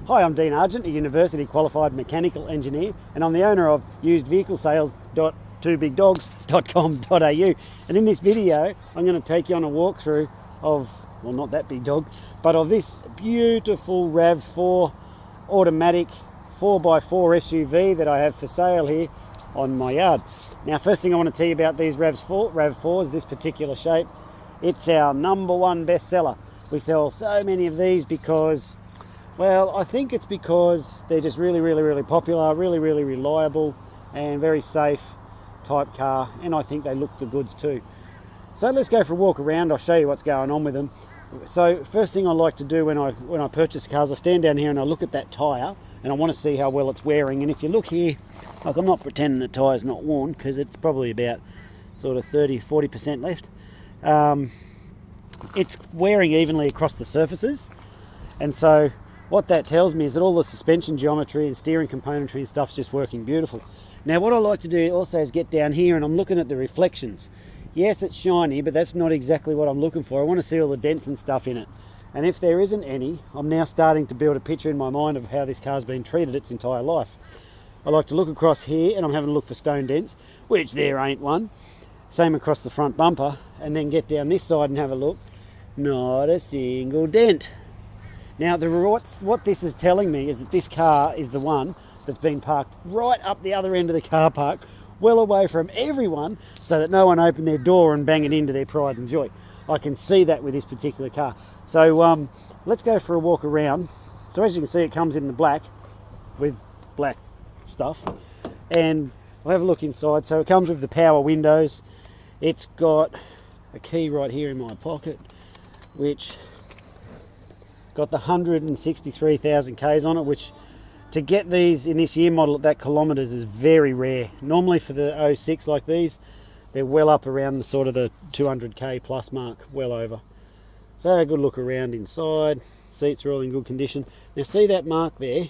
Hi, I'm Dean Argent, a university qualified mechanical engineer, and I'm the owner of usedvehiclesales.twobigdogs.com.au. And in this video, I'm going to take you on a walkthrough of, well, not that big dog, but of this beautiful RAV4 automatic 4x4 SUV that I have for sale here on my yard. Now, first thing I want to tell you about these RAV4s, this particular shape. It's our #1 bestseller. We sell so many of these because, well, I think it's because they're just really popular, really reliable and very safe type car, and I think they look the goods too. So let's go for a walk around. I'll show you what's going on with them. So first thing I like to do when I purchase cars, I stand down here and I look at that tyre and I want to see how well it's wearing. And if you look here, like, I'm not pretending the tyre's not worn because it's probably about sort of 30-40% left. It's wearing evenly across the surfaces, and so what that tells me is that all the suspension geometry and steering componentry and stuff's just working beautiful. Now what I like to do also is get down here and I'm looking at the reflections. Yes, it's shiny, but that's not exactly what I'm looking for. I want to see all the dents and stuff in it. And if there isn't any, I'm now starting to build a picture in my mind of how this car's been treated its entire life. I like to look across here and I'm having a look for stone dents, which there ain't one. Same across the front bumper, and then get down this side and have a look. Not a single dent. Now, what this is telling me is that this car is the one that's been parked right up the other end of the car park, well away from everyone, so that no one opened their door and bang it into their pride and joy. I can see that with this particular car. So let's go for a walk around. So as you can see, it comes in the black with black stuff, and I'll have a look inside. So it comes with the power windows. It's got a key right here in my pocket, which got the 163,000 Ks on it, which to get these in this year model at that kilometres is very rare. Normally for the 06 like these, they're well up around the sort of the 200k plus mark, well over. So a good look around inside. Seats are all in good condition. Now see that mark there?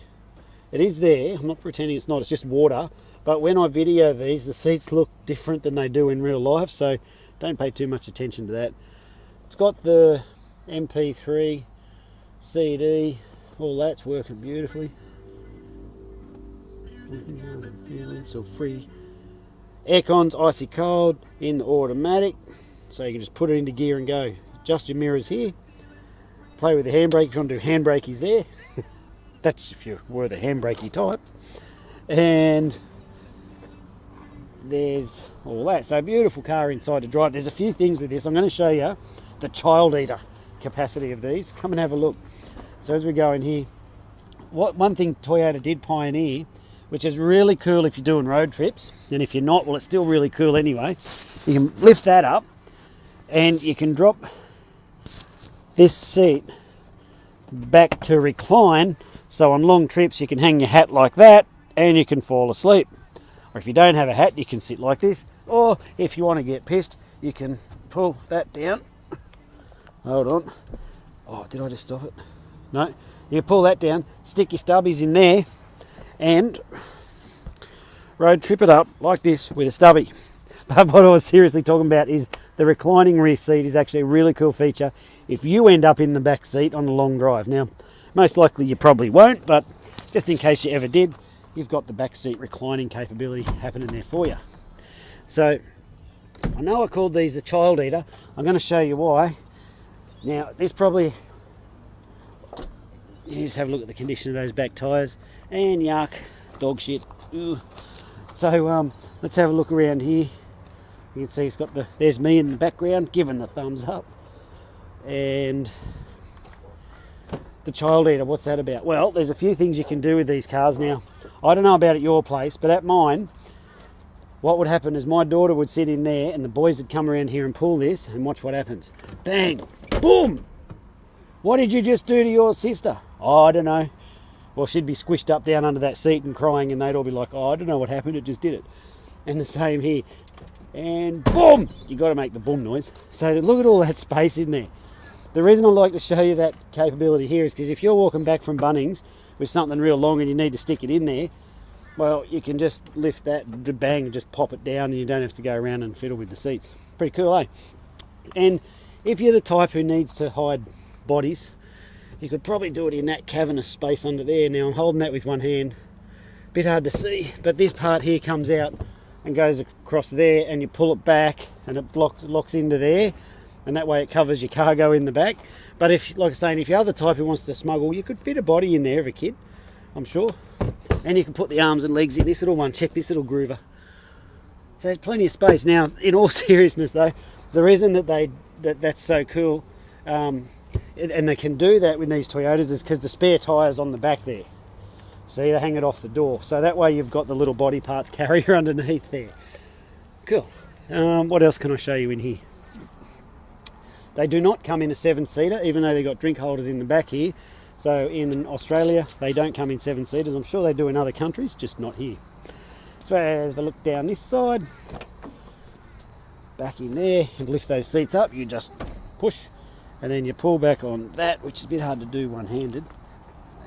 It is there. I'm not pretending it's not, it's just water. But when I video these, the seats look different than they do in real life, so don't pay too much attention to that. It's got the MP3, CD, all that's working beautifully. So free. Aircon's icy cold in the automatic, so you can just put it into gear and go. Adjust your mirrors here. Play with the handbrake if you want to do handbrakies there. That's if you were the handbrakey type. And there's all that. So beautiful car inside to drive. There's a few things with this. I'm going to show you the child eater capacity of these. Come and have a look. So as we go in here, one thing Toyota did pioneer, which is really cool if you're doing road trips, and if you're not, well, it's still really cool anyway. You can lift that up and you can drop this seat back to recline, so on long trips you can hang your hat like that and you can fall asleep. Or if you don't have a hat, you can sit like this, or if you want to get pissed, you can pull that down. Hold on. Oh, did I just stop it? No. You can pull that down, stick your stubbies in there, and road trip it up like this with a stubby. But what I was seriously talking about is the reclining rear seat is actually a really cool feature if you end up in the back seat on a long drive. Now, most likely you probably won't, but just in case you ever did, you've got the back seat reclining capability happening there for you. So, I know I called these a child eater. I'm going to show you why. Now, this probably, you just have a look at the condition of those back tyres, and yuck, dog shit. Ugh. So let's have a look around here. You can see it's got there's me in the background giving the thumbs up. And the child eater, what's that about? Well, there's a few things you can do with these cars now. I don't know about at your place, but at mine, what would happen is my daughter would sit in there and the boys would come around here and pull this, and watch what happens. Bang! Boom! What did you just do to your sister? Oh, I don't know. Well, she'd be squished up down under that seat and crying, and they'd all be like, oh, I don't know what happened, it just did it. And the same here. And boom! You got to make the boom noise. So look at all that space in there. The reason I like to show you that capability here is because if you're walking back from Bunnings with something real long and you need to stick it in there, well, you can just lift that, bang, and just pop it down, and you don't have to go around and fiddle with the seats. Pretty cool, eh? And if you're the type who needs to hide bodies, You could probably do it in that cavernous space under there. Now I'm holding that with one hand. Bit hard to see, but this part here comes out and goes across there, and you pull it back and it locks into there, and that way it covers your cargo in the back. But if, like I was saying, if you're the type who wants to smuggle, you could fit a body in there of a kid, I'm sure. And you can put the arms and legs in this little one. Check this little groover. So there's plenty of space. Now, in all seriousness though, the reason that that's so cool, and they can do that with these Toyotas, is because the spare tyre's on the back there. See, they hang it off the door. So that way you've got the little body parts carrier underneath there. Cool. What else can I show you in here? They do not come in a 7-seater, even though they've got drink holders in the back here. So in Australia, they don't come in 7-seaters. I'm sure they do in other countries, just not here. So as I look down this side, back in there, and lift those seats up, you just push, and then you pull back on that, which is a bit hard to do one-handed.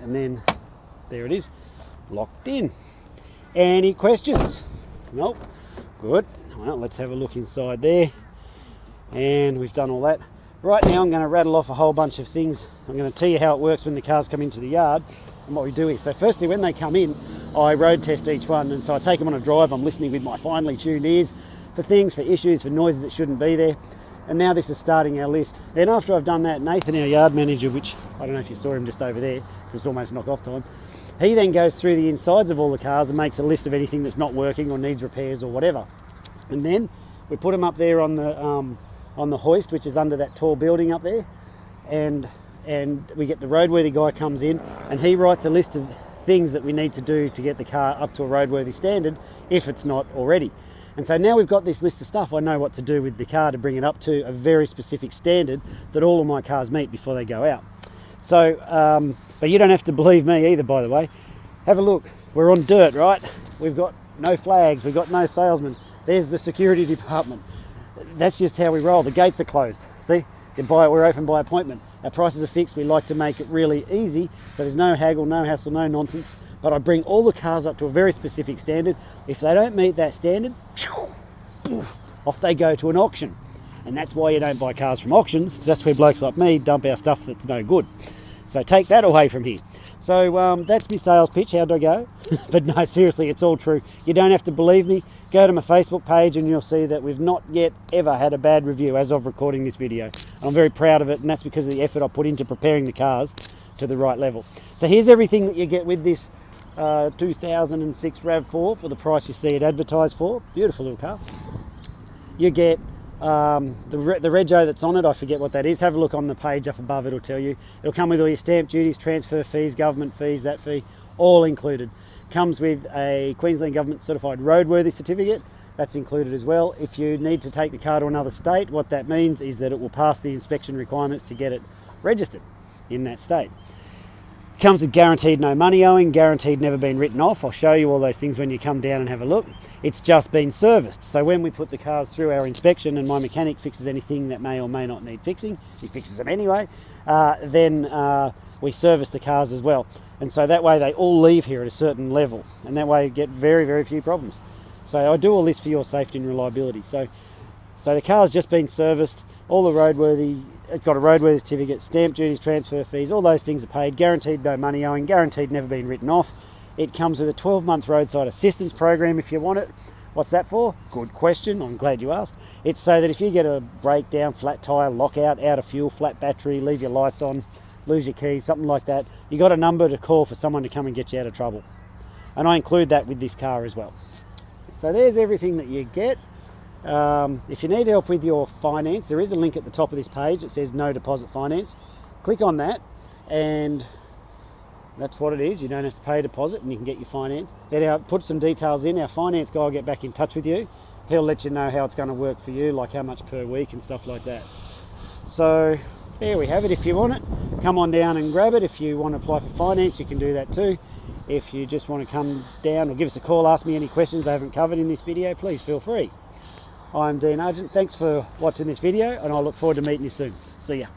And then there it is, locked in. Any questions? Nope. Good. Well, let's have a look inside there. And we've done all that. Right now I'm going to rattle off a whole bunch of things. I'm going to tell you how it works when the cars come into the yard and what we do is. So firstly, when they come in, I road test each one, and so I take them on a drive. I'm listening with my finely tuned ears for things, for issues, for noises that shouldn't be there. And now this is starting our list. Then after I've done that, Nathan, our yard manager, which I don't know if you saw him just over there, because it's almost knock-off time, he then goes through the insides of all the cars and makes a list of anything that's not working or needs repairs or whatever. And then we put them up there on the hoist, which is under that tall building up there, and we get the roadworthy guy comes in and he writes a list of things that we need to do to get the car up to a roadworthy standard if it's not already. And so now we've got this list of stuff, I know what to do with the car to bring it up to a very specific standard that all of my cars meet before they go out. So, but you don't have to believe me either, by the way. Have a look. We're on dirt, right? We've got no flags, we've got no salesmen. There's the security department. That's just how we roll. The gates are closed. See, we're open by appointment. Our prices are fixed. We like to make it really easy, so there's no haggle, no hassle, no nonsense. But I bring all the cars up to a very specific standard. If they don't meet that standard, off they go to an auction. And that's why you don't buy cars from auctions, because that's where blokes like me dump our stuff that's no good. So take that away from here. So that's my sales pitch. How'd I go? But no, seriously, it's all true. You don't have to believe me. Go to my Facebook page and you'll see that we've not yet ever had a bad review as of recording this video. I'm very proud of it, and that's because of the effort I put into preparing the cars to the right level. So here's everything that you get with this 2006 RAV4 for the price you see it advertised for. Beautiful little car. You get the rego that's on it. I forget what that is. Have a look on the page up above, it'll tell you. It'll come with all your stamp duties, transfer fees, government fees, that fee, all included. Comes with a Queensland Government certified roadworthy certificate. That's included as well. If you need to take the car to another state, what that means is that it will pass the inspection requirements to get it registered in that state. Comes with guaranteed no money owing, guaranteed never been written off. I'll show you all those things when you come down and have a look. It's just been serviced. So when we put the cars through our inspection and my mechanic fixes anything that may or may not need fixing, he fixes them anyway, then we service the cars as well. And so that way they all leave here at a certain level, and that way you get very, very few problems. So I do all this for your safety and reliability. So the car's just been serviced, all the roadworthy, it's got a roadworthy certificate, stamp duties, transfer fees, all those things are paid, guaranteed no money owing, guaranteed never been written off. It comes with a 12-month roadside assistance program if you want it. What's that for? Good question, I'm glad you asked. It's so that if you get a breakdown, flat tyre, lockout, out of fuel, flat battery, leave your lights on, lose your keys, something like that, you got a number to call for someone to come and get you out of trouble. And I include that with this car as well. So there's everything that you get. If you need help with your finance, there is a link at the top of this page that says no deposit finance. Click on that and that's what it is. You don't have to pay a deposit and you can get your finance. Then I'll put some details in. Our finance guy will get back in touch with you. He'll let you know how it's going to work for you, like how much per week and stuff like that. So there we have it. If you want it, come on down and grab it. If you want to apply for finance, you can do that too. If you just want to come down or give us a call, ask me any questions I haven't covered in this video, please feel free. I'm Dean Argent. Thanks for watching this video and I look forward to meeting you soon. See ya.